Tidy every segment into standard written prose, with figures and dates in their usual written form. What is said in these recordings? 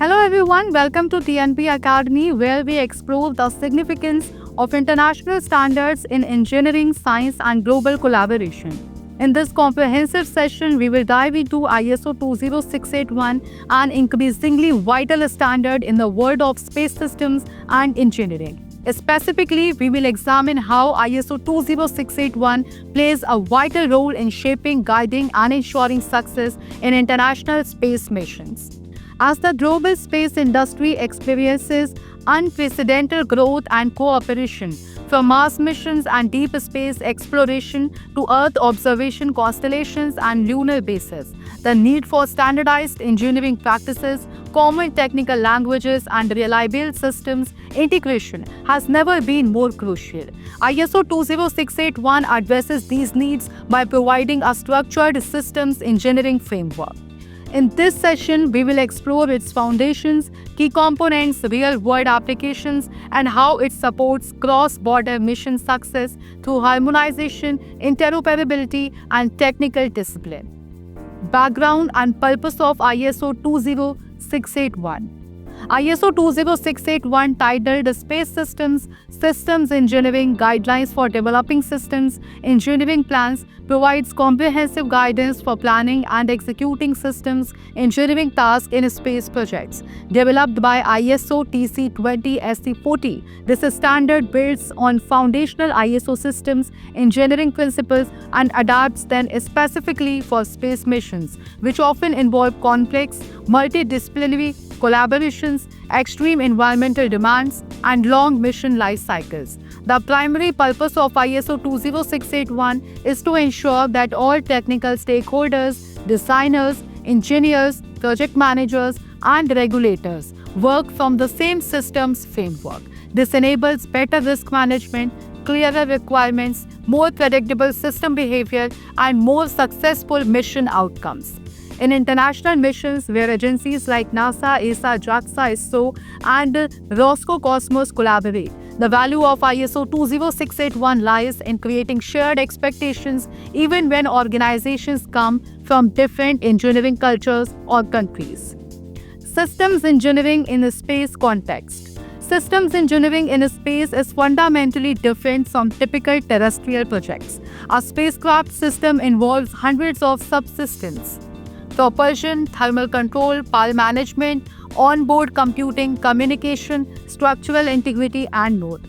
Hello everyone, welcome to TNP Academy where we explore the significance of international standards in engineering, science and global collaboration. In this comprehensive session, we will dive into ISO 20681, an increasingly vital standard in the world of space systems and engineering. Specifically, we will examine how ISO 20681 plays a vital role in shaping, guiding and ensuring success in international space missions. As the global space industry experiences unprecedented growth and cooperation, from Mars missions and deep space exploration to Earth observation constellations and lunar bases, the need for standardized engineering practices, common technical languages, and reliable systems integration has never been more crucial. ISO 20681 addresses these needs by providing a structured systems engineering framework. In this session, we will explore its foundations, key components, real-world applications, and how it supports cross-border mission success through harmonization, interoperability, and technical discipline. Background and purpose of ISO 20681. ISO 20681, titled Space Systems, Systems Engineering Guidelines for Developing Systems Engineering Plans, provides comprehensive guidance for planning and executing systems engineering tasks in space projects. Developed by ISO TC20 SC40, this standard builds on foundational ISO systems engineering principles and adapts them specifically for space missions, which often involve complex, multidisciplinary collaborations, extreme environmental demands, and long mission life cycles. The primary purpose of ISO 20681 is to ensure that all technical stakeholders, designers, engineers, project managers, and regulators work from the same systems framework. This enables better risk management, clearer requirements, more predictable system behavior, and more successful mission outcomes. In international missions where agencies like NASA, ESA, JAXA, ISRO, and Roscosmos collaborate, the value of ISO 20681 lies in creating shared expectations even when organizations come from different engineering cultures or countries. Systems engineering in a space context. Systems engineering in space is fundamentally different from typical terrestrial projects. A spacecraft system involves hundreds of subsystems: propulsion, thermal control, power management, onboard computing, communication, structural integrity, and more.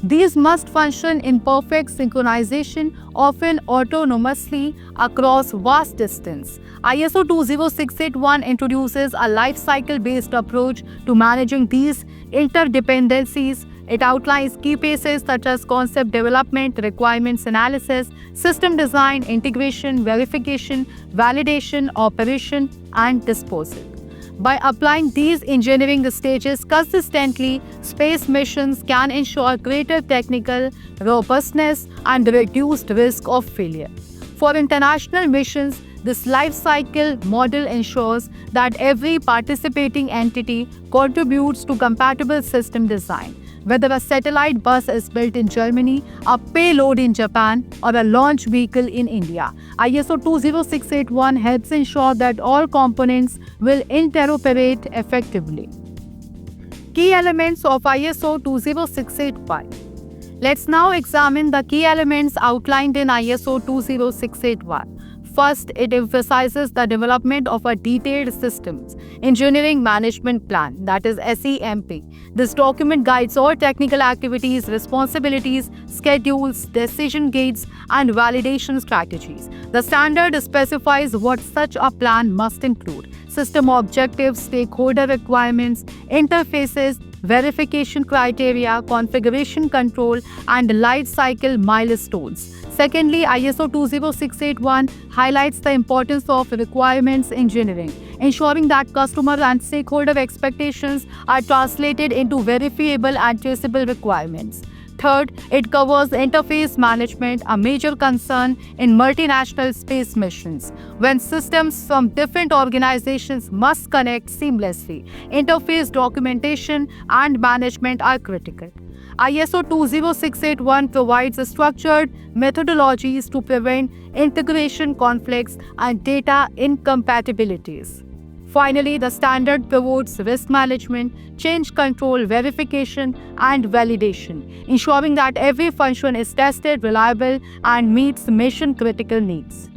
These must function in perfect synchronization, often autonomously, across vast distance. ISO 20681 introduces a life cycle-based approach to managing these interdependencies. It outlines key phases such as concept development, requirements analysis, system design, integration, verification, validation, operation, and disposal. By applying these engineering stages consistently, space missions can ensure greater technical robustness and reduced risk of failure. For international missions, this life cycle model ensures that every participating entity contributes to compatible system design. Whether a satellite bus is built in Germany, a payload in Japan, or a launch vehicle in India, ISO 20681 helps ensure that all components will interoperate effectively. Key elements of ISO 20681. Let's now examine the key elements outlined in ISO 20681. First, it emphasizes the development of a detailed systems engineering management plan, that is SEMP. This document guides all technical activities, responsibilities, schedules, decision gates, and validation strategies. The standard specifies what such a plan must include: system objectives, stakeholder requirements, interfaces, verification criteria, configuration control, and life cycle milestones. Secondly, ISO 20681 highlights the importance of requirements engineering, ensuring that customer and stakeholder expectations are translated into verifiable and traceable requirements. Third, it covers interface management, a major concern in multinational space missions. When systems from different organizations must connect seamlessly, interface documentation and management are critical. ISO 20681 provides structured methodologies to prevent integration conflicts and data incompatibilities. Finally, the standard promotes risk management, change control, verification, and validation, ensuring that every function is tested, reliable, and meets mission-critical needs.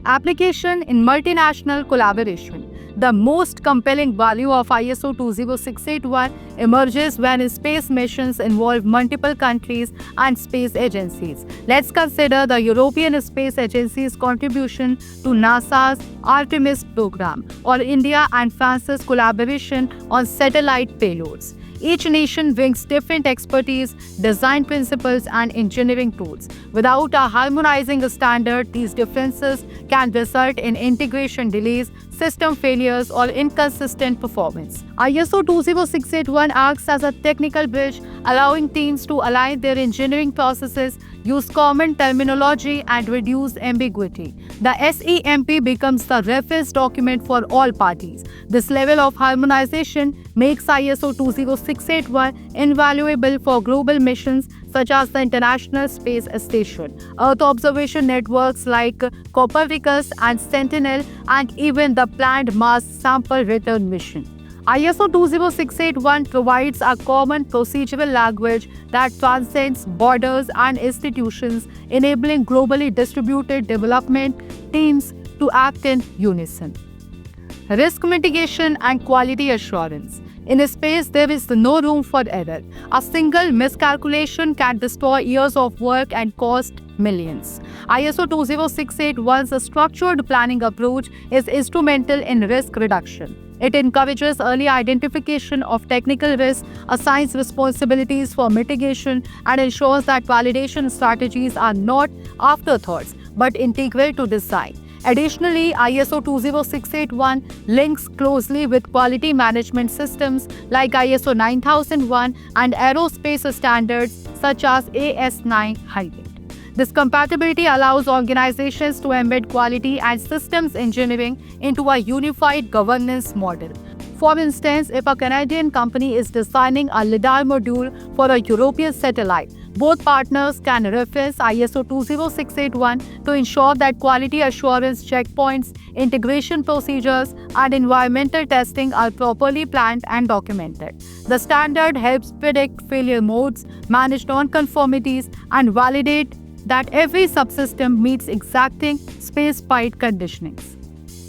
Application in multinational collaboration. The most compelling value of ISO 20681 emerges when space missions involve multiple countries and space agencies. Let's consider the European Space Agency's contribution to NASA's Artemis program, or India and France's collaboration on satellite payloads. Each nation brings different expertise, design principles, and engineering tools. Without a harmonizing standard, these differences can result in integration delays, system failures, or inconsistent performance. ISO 20681 acts as a technical bridge, allowing teams to align their engineering processes, use common terminology, and reduce ambiguity. The SEMP becomes the reference document for all parties. This level of harmonization makes ISO 20681 invaluable for global missions such as the International Space Station, Earth observation networks like Copernicus and Sentinel, and even the planned Mars sample return mission. ISO 20681 provides a common procedural language that transcends borders and institutions, enabling globally distributed development teams to act in unison. Risk mitigation and quality assurance. In space, there is no room for error. A single miscalculation can destroy years of work and cost millions. ISO 20681's structured planning approach is instrumental in risk reduction. It encourages early identification of technical risks, assigns responsibilities for mitigation, and ensures that validation strategies are not afterthoughts but integral to design. Additionally, ISO 20681 links closely with quality management systems like ISO 9001 and aerospace standards such as AS9 Hybrid. This compatibility allows organizations to embed quality and systems engineering into a unified governance model. For instance, if a Canadian company is designing a LiDAR module for a European satellite, both partners can reference ISO 20681 to ensure that quality assurance checkpoints, integration procedures, and environmental testing are properly planned and documented. The standard helps predict failure modes, manage non-conformities, and validate that every subsystem meets exacting space-flight conditionings.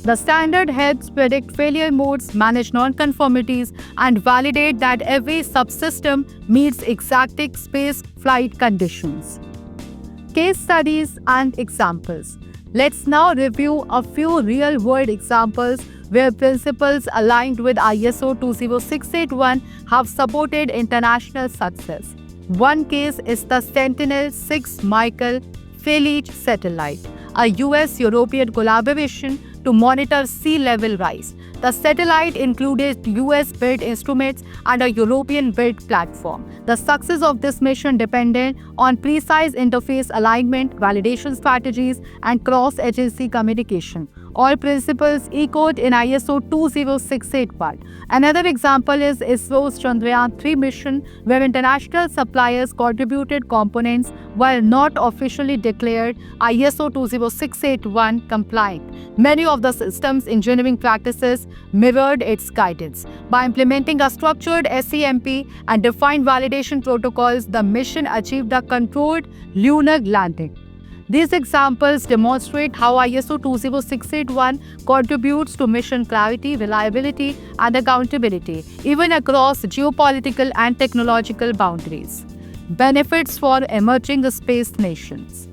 The standard helps predict failure modes, manage non-conformities, and validate that every subsystem meets exacting space flight conditions. Case studies and examples. Let's now review a few real-world examples where principles aligned with ISO 20681 have supported international success. One case is the Sentinel-6 Michael Felice satellite, a US-European collaboration to monitor sea level rise. The satellite included US-built instruments and a European-built platform. The success of this mission depended on precise interface alignment, validation strategies, and cross-agency communication, all principles echoed in ISO 20681. Another example is ISRO's Chandrayaan-3 mission, where international suppliers contributed components while not officially declared ISO 20681 compliant. Many of the system's engineering practices mirrored its guidance. By implementing a structured SEMP and defined validation protocols, the mission achieved a controlled lunar landing. These examples demonstrate how ISO 20681 contributes to mission clarity, reliability, and accountability, even across geopolitical and technological boundaries. Benefits for emerging space nations.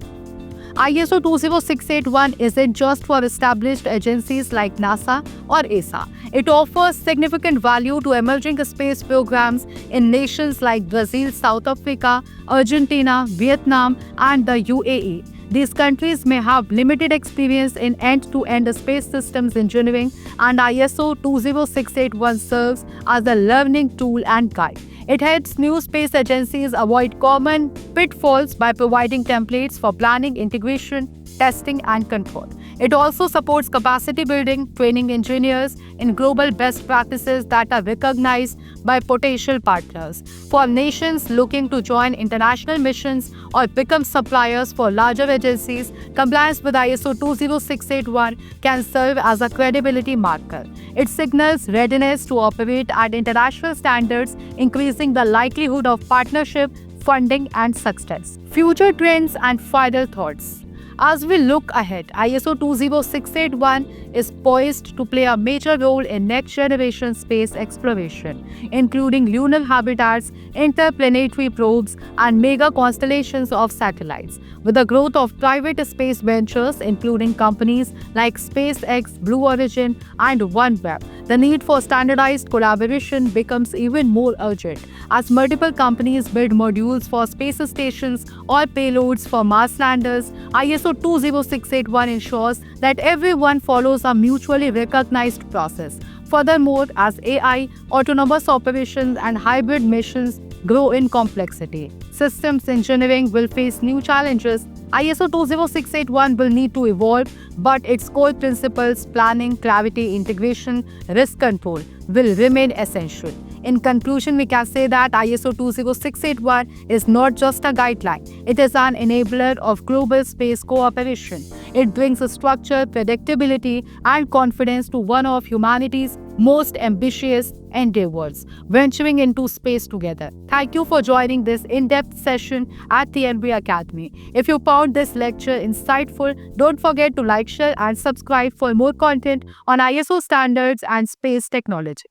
ISO 20681 isn't just for established agencies like NASA or ESA. It offers significant value to emerging space programs in nations like Brazil, South Africa, Argentina, Vietnam, and the UAE. These countries may have limited experience in end-to-end space systems engineering, and ISO 20681 serves as a learning tool and guide. It helps new space agencies avoid common pitfalls by providing templates for planning, integration, testing, and control. It also supports capacity building, training engineers in global best practices that are recognized by potential partners. For nations looking to join international missions or become suppliers for larger agencies, compliance with ISO 20681 can serve as a credibility marker. It signals readiness to operate at international standards, increasing the likelihood of partnership, funding, and success. Future trends and final thoughts. As we look ahead, ISO 20681 is poised to play a major role in next generation space exploration, including lunar habitats, interplanetary probes, and mega constellations of satellites. With the growth of private space ventures, including companies like SpaceX, Blue Origin, and OneWeb, the need for standardized collaboration becomes even more urgent as multiple companies build modules for space stations or payloads for Mars landers. ISO 20681 ensures that everyone follows a mutually recognized process. Furthermore, as AI, autonomous operations, and hybrid missions grow in complexity, systems engineering will face new challenges. ISO 20681 will need to evolve, but its core principles planning, clarity, integration, risk control will remain essential. In conclusion, we can say that ISO 20681 is not just a guideline, it is an enabler of global space cooperation. It brings a structure, predictability, and confidence to one of humanity's most ambitious endeavors, venturing into space together. Thank you for joining this in-depth session at the NB Academy. If you found this lecture insightful, don't forget to like, share, and subscribe for more content on ISO standards and space technology.